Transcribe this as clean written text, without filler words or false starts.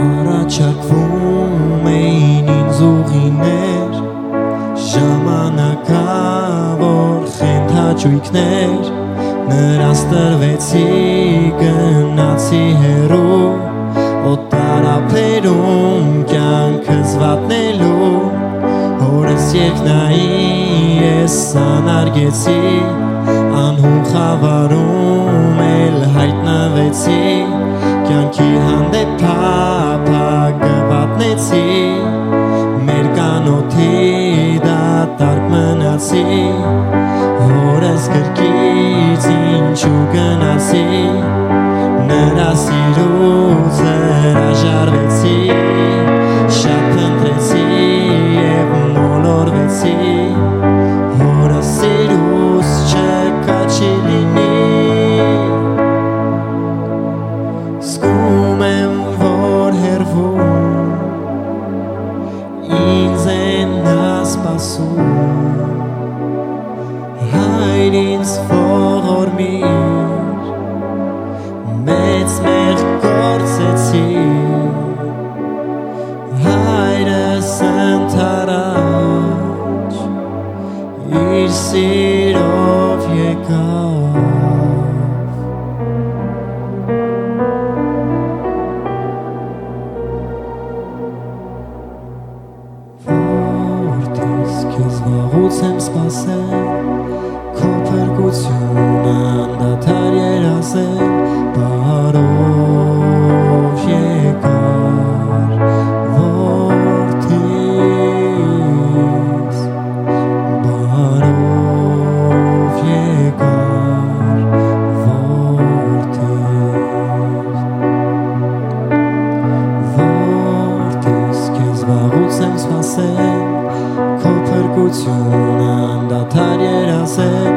Առաջարկվում էին ինձ ուղիներ, ժամանակավոր խենթաճույքներ, նրանց տրվեցի գնացի հեռու, օտարափերում կյանքս վատնելու, հորս երկնայի ես անարգեցի, անհուն խավարում էլ հայտնվեցի, կյանքի հանդեպ փափագը վատնեցի, մեր կանոթի դատարկ մնացի, հորս կրկից ինչու գնացի, նրա սիրուց հրաժարվեցի, շատ փնտրեցի և մոլորվեցի, հորս սիրուց չկա չի լինի, զգում եմ, որ հեռվում, ինձ են նա սպասում, հայր ինձ ողորմիր, մեծ մեղք գործեցի, հայրս ընդառաջ, իր սիրով եկավ, որդիս քեզ վաղուց եմ սպասել, քո փրկությունը անդադար երազել, բարով եկար որդիս, բարով եկար որդիս, քեզ վաղուց եմ սպասել, քո փրկությունը անդադար երազել,